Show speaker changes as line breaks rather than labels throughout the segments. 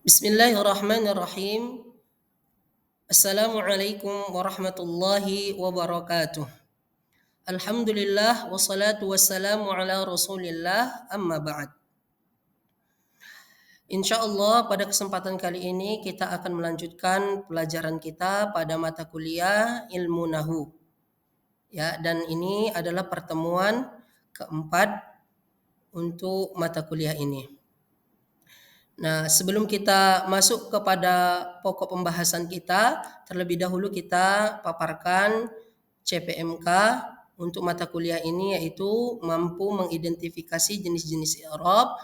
Bismillahirrahmanirrahim. Assalamualaikum warahmatullahi wabarakatuh. Alhamdulillah wassalatu wassalamu ala Rasulillah amma ba'd. Insyaallah pada kesempatan kali ini kita akan melanjutkan pelajaran kita pada mata kuliah Ilmu Nahwu. Ya, dan ini adalah pertemuan keempat untuk mata kuliah ini. Nah, sebelum kita masuk kepada pokok pembahasan kita, terlebih dahulu kita paparkan CPMK untuk mata kuliah ini, yaitu mampu mengidentifikasi jenis-jenis i'rab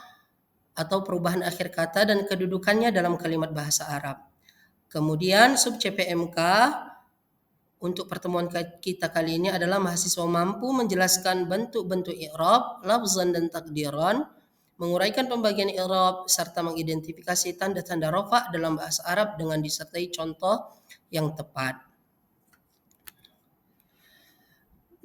atau perubahan akhir kata dan kedudukannya dalam kalimat bahasa Arab. Kemudian sub CPMK untuk pertemuan kita kali ini adalah mahasiswa mampu menjelaskan bentuk-bentuk i'rab, lafzan dan takdiran, menguraikan pembagian i'rab serta mengidentifikasi tanda-tanda rafa dalam bahasa Arab dengan disertai contoh yang tepat.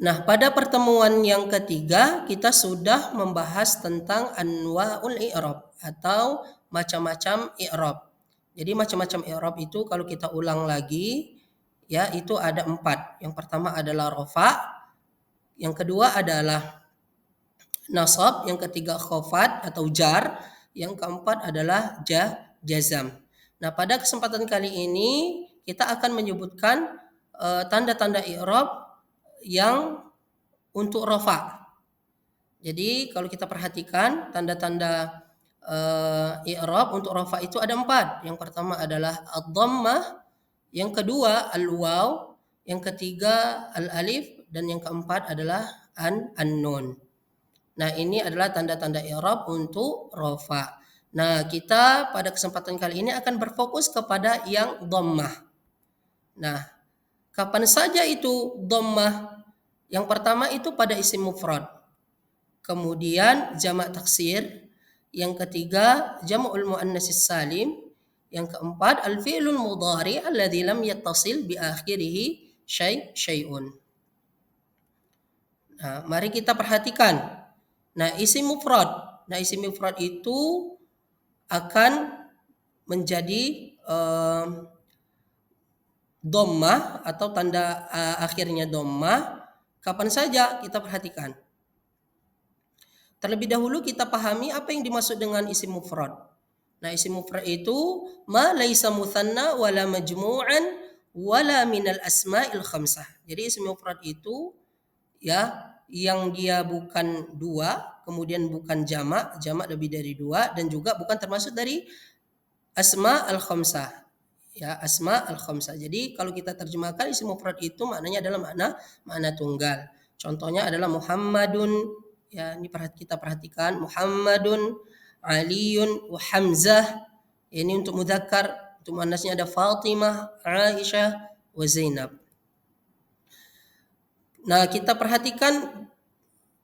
Nah, pada pertemuan yang ketiga kita sudah membahas tentang anwa'ul i'rab atau macam-macam i'rab. Jadi macam-macam i'rab itu kalau kita ulang lagi ya itu ada 4. Yang pertama adalah rafa, yang kedua adalah nasab, yang ketiga khafat atau jar, yang keempat adalah jazam. Nah, pada kesempatan kali ini kita akan menyebutkan tanda-tanda i'rab yang untuk rafa. Jadi kalau kita perhatikan tanda-tanda i'rab untuk rafa itu ada 4. Yang pertama adalah ad-dhammah, yang kedua al-waw, yang ketiga al-alif, dan yang keempat adalah an-nun. Nah, ini adalah tanda-tanda i'rab untuk rafa. Nah, kita pada kesempatan kali ini akan berfokus kepada yang dhammah. Nah, kapan saja itu dhammah? Yang pertama itu pada isim mufrad. Kemudian jamak taksir. Yang ketiga jam'ul muannatsis salim. Yang keempat al-fi'lul mudhari alladzi lam yattasil bi akhirih syai'un. Nah, mari kita perhatikan. Nah, isim mufrad. Nah, isim mufrad itu akan menjadi dhammah atau tanda akhirnya dhammah kapan saja kita perhatikan. Terlebih dahulu kita pahami apa yang dimaksud dengan isim mufrad. Nah, isim mufrad itu ma laisa mutsanna wala majmu'an wala minal asma'il khamsah. Jadi isim mufrad itu ya yang dia bukan dua, kemudian bukan jamak lebih dari dua, dan juga bukan termasuk dari asma al-khamsah. Ya, asma al-khamsah. Jadi kalau kita terjemahkan isim mufrad itu maknanya adalah makna tunggal. Contohnya adalah Muhammadun, ya ini kita perhatikan Muhammadun, Aliun, wa Hamzah. Ini untuk mudzakkar, untuk muannasnya ada Fatimah, Aisyah, wa Zainab. Nah, kita perhatikan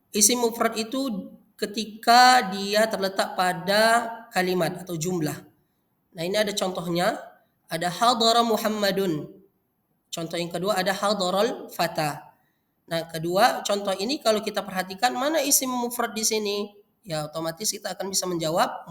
isim mufrad itu ketika dia terletak pada kalimat atau jumlah. Nah, ini ada contohnya, ada hadara Muhammadun. Contoh yang kedua ada hadaral fata. Nah, kedua contoh ini kalau kita perhatikan mana isim mufrad di sini? Ya, otomatis kita akan bisa menjawab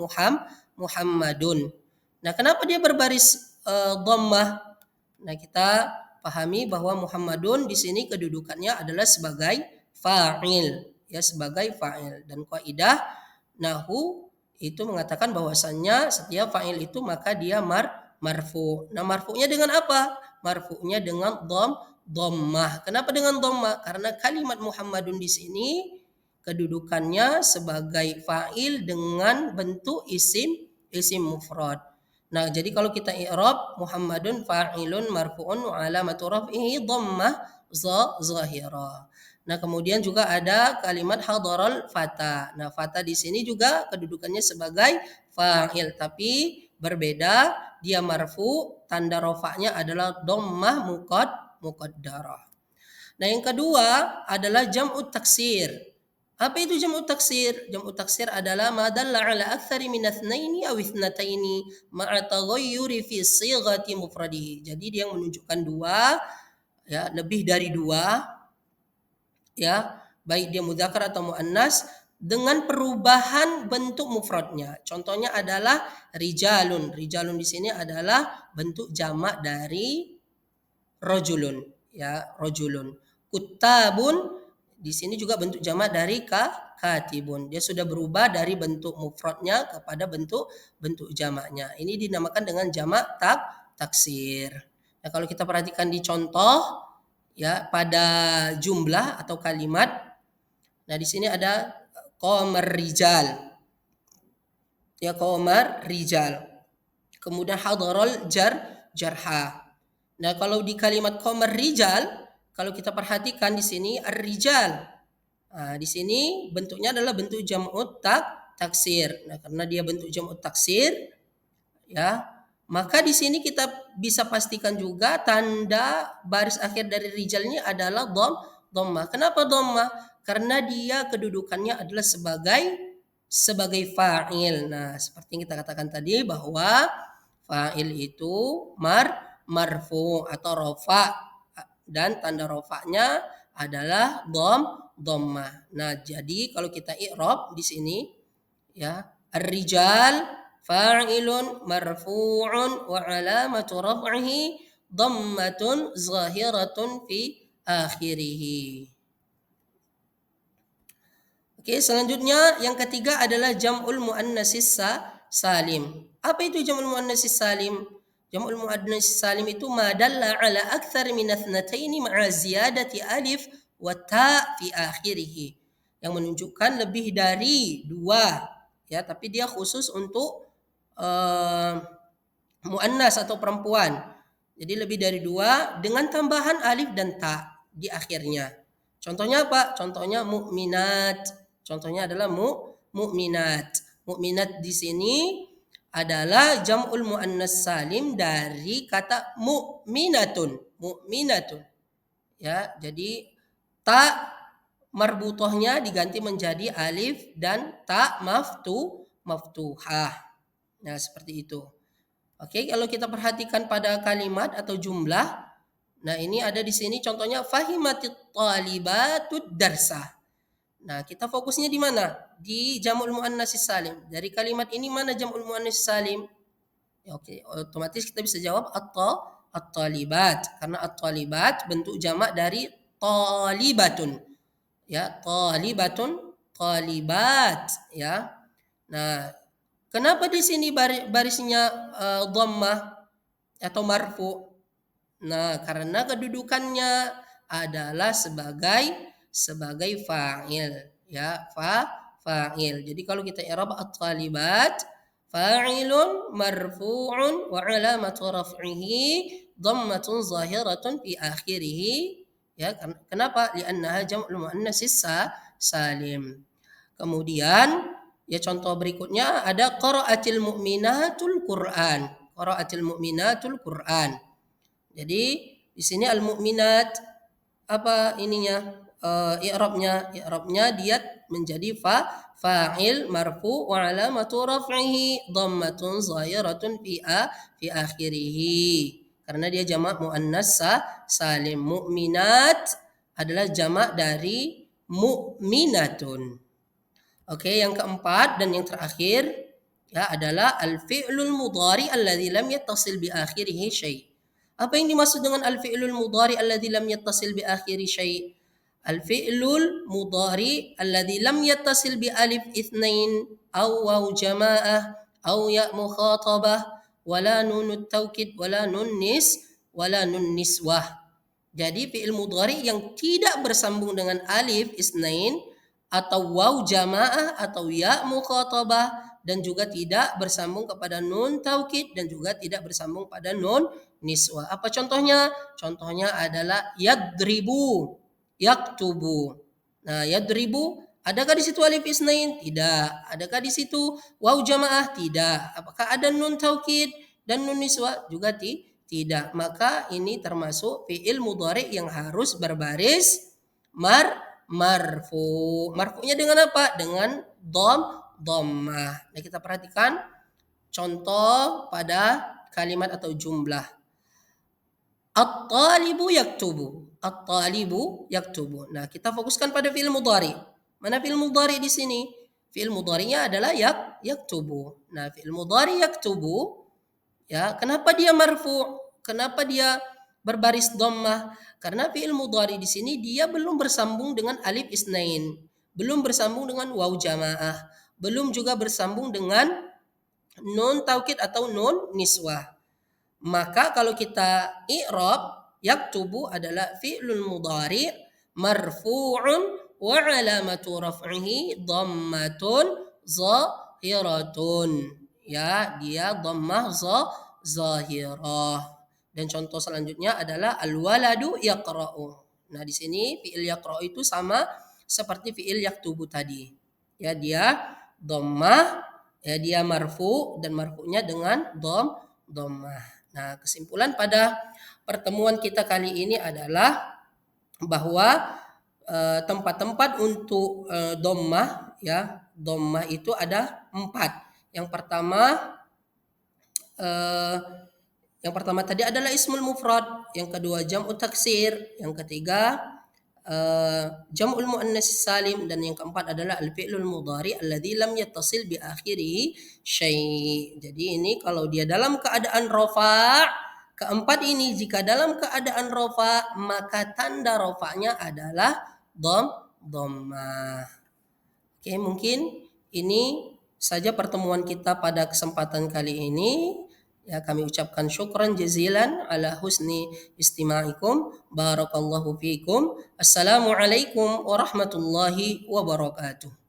Muhammadun. Nah, kenapa dia berbaris dhammah? Nah, kita pahami bahwa Muhammadun di sini kedudukannya adalah sebagai fa'il, ya sebagai fa'il, dan kaidah nahwu itu mengatakan bahwasannya setiap fa'il itu maka dia marfu. Nah, marfu'nya dengan apa? Marfu'nya dengan dhammah. Kenapa dengan dhammah? Karena kalimat Muhammadun di sini kedudukannya sebagai fa'il dengan bentuk isim mufrad. Nah, jadi kalau kita i'rab Muhammadun fa'ilun marfu'un wa alamatu raf'ihi dhammah zahirah. Nah, kemudian juga ada kalimat hadaral fata. Nah, fata di sini juga kedudukannya sebagai fa'il tapi berbeda, dia marfu, tanda rafa'nya adalah dhammah muqaddarah. Nah, yang kedua adalah jam'ut taksir. Apa itu jam'ut taksir? Jam'ut taksir adalah ma dalla ala aktsari min itsnaini aw itsnataini ma'a taghayyuri fi sighati mufradihi. Jadi dia menunjukkan dua, ya lebih dari dua, ya baik dia mudzakkar atau muannas, dengan perubahan bentuk mufradnya. Contohnya adalah rijalun. Rijalun di sini adalah bentuk jamak dari rojulun, ya, rojulun. Kutabun di sini juga bentuk jamak dari katibun. Dia sudah berubah dari bentuk mufradnya kepada bentuk jamaknya. Ini dinamakan dengan jamak taksir. Nah, kalau kita perhatikan di contoh, ya, pada jumlah atau kalimat. Nah, di sini ada qamar rijal. Ya, qamar rijal. Kemudian hadarul jarha. Nah, kalau di kalimat qamar rijal, kalau kita perhatikan di sini ar-rijal. Nah, di sini bentuknya adalah bentuk jam'ut taksir. Nah, karena dia bentuk jam'ut taksir, ya, maka di sini kita bisa pastikan juga tanda baris akhir dari rijal ini adalah dhammah. Kenapa dhammah? Karena dia kedudukannya adalah sebagai fa'il. Nah, seperti yang kita katakan tadi bahwa fa'il itu marfu atau rofa, dan tanda rofanya adalah dhammah. Nah, jadi kalau kita i'rab di sini, ya, ar-rijal fa'ilun marfu'un wa alamatu raf'ihi dhammatun zahiratun fi akhirih. Oke, selanjutnya yang ketiga adalah jam'ul muannatsis salim. Apa itu jam'ul muannatsis salim? Jam'ul muannatsis salim itu ma dalla ala akthar min ithnataini ma'a ziyadati alif wa ta fi akhirih. Yang menunjukkan lebih dari dua, ya, tapi dia khusus untuk muannas atau perempuan. Jadi lebih dari dua dengan tambahan alif dan ta di akhirnya. Contohnya apa? Contohnya mukminat. Contohnya adalah mukminat. Mukminat di sini adalah jam'ul muannas salim dari kata mukminatun. Mukminatun. Ya, jadi ta marbutohnya diganti menjadi alif dan ta maftuhah. Nah, seperti itu. Oke, kalau kita perhatikan pada kalimat atau jumlah, nah ini ada di sini contohnya fahimatit talibatud darsa. Nah, kita fokusnya di mana? Di jam'ul muannatsis salim. Dari kalimat ini mana jam'ul muannatsis salim? Ya, oke, otomatis kita bisa jawab at-talibat, karena at-talibat bentuk jamak dari talibatun. Ya, talibatun, talibat, ya. Nah, kenapa di sini barisnya dhammah atau marfu? Nah, karena kedudukannya adalah sebagai fa'il, ya, fa'il. Jadi kalau kita i'rab at-talibat fa'ilun marfu'un wa 'alamatu raf'ihi dhammatun zahiratun fi akhirih. Ya, kenapa? Li'annaha jam'ul muannatsis salim. Kemudian, ya, contoh berikutnya ada qara'atil mu'minatul Qur'an. Qara'atil mu'minatul Qur'an. Jadi di sini al-mu'minat apa ininya? I'rabnya dia menjadi fa'il marfu wa alamatu raf'ihi dhammatun zahiratun fi akhirih. Karena dia jamak muannas salim. Mu'minat adalah jamak dari mu'minatun. Oke, yang keempat dan yang terakhir, ya, adalah al-fi'lul mudhari alladzi lam yattasil bi akhirih syai'. Apa yang dimaksud dengan al-fi'lul mudhari alladzi lam yattasil bi akhirih syai'? Al-fi'lul mudhari alladzi lam yattasil bi alif itsnain aw waw jamaah aw ya mukhatabah wala nunut taukid wala nun niswah. Jadi fi'il mudhari yang tidak bersambung dengan alif isnain atau waw jamaah atau ya mukhatabah dan juga tidak bersambung kepada nun taukid dan juga tidak bersambung pada nun niswah. Apa contohnya? Contohnya adalah yadribu, yaktubu. Nah, yadribu, adakah di situ alif isnain? Tidak. Adakah di situ waw jamaah? Tidak. Apakah ada nun taukid dan nun niswah? Juga tidak. Maka ini termasuk fi'il mudhari yang harus berbaris marfu. Marfunya dengan apa? Dengan dhammah. Nah, kita perhatikan contoh pada kalimat atau jumlah. At-talibu yaktubu. At-talibu yaktubu. Nah, kita fokuskan pada fi'il mudhari. Mana fi'il mudhari di sini? Fi'il mudhari'nya adalah yaktubu. Nah, fi'il mudhari yaktubu, ya, kenapa dia marfu? Kenapa dia berbaris dhammah? Karena fi'il mudhari di sini dia belum bersambung dengan alif isnain, belum bersambung dengan waw jamaah, belum juga bersambung dengan nun taukid atau nun niswah. Maka kalau kita i'rab, yaktubu adalah fi'lul mudhari marfu'un wa alamatu raf'ihi dhammatun zahiratun. Ya, dia dhammah zahirah. Dan contoh selanjutnya adalah al-waladu yaqra'u. Nah, di sini fi'il yaqra'u itu sama seperti fi'il yaktubu tadi. Ya, dia dhammah, ya, dia marfu dan marfu'nya dengan dhammah. Nah, kesimpulan pada pertemuan kita kali ini adalah bahwa tempat-tempat untuk dhammah, ya, dhammah itu ada 4. Yang pertama tadi adalah ismul mufrad, yang kedua jam'u taksir, yang ketiga jam'ul muannas salim, dan yang keempat adalah al-fi'lul mudhari alladzi lam yattasil bi akhirih syai'. Jadi ini kalau dia dalam keadaan rafa', keempat ini jika dalam keadaan rafa', maka tanda rafa'nya adalah dhammah. Oke, mungkin ini saja pertemuan kita pada kesempatan kali ini. Ya, kami ucapkan syukran jazilan ala husni istima'ikum. Barakallahu fiikum. Assalamualaikum warahmatullahi wabarakatuh.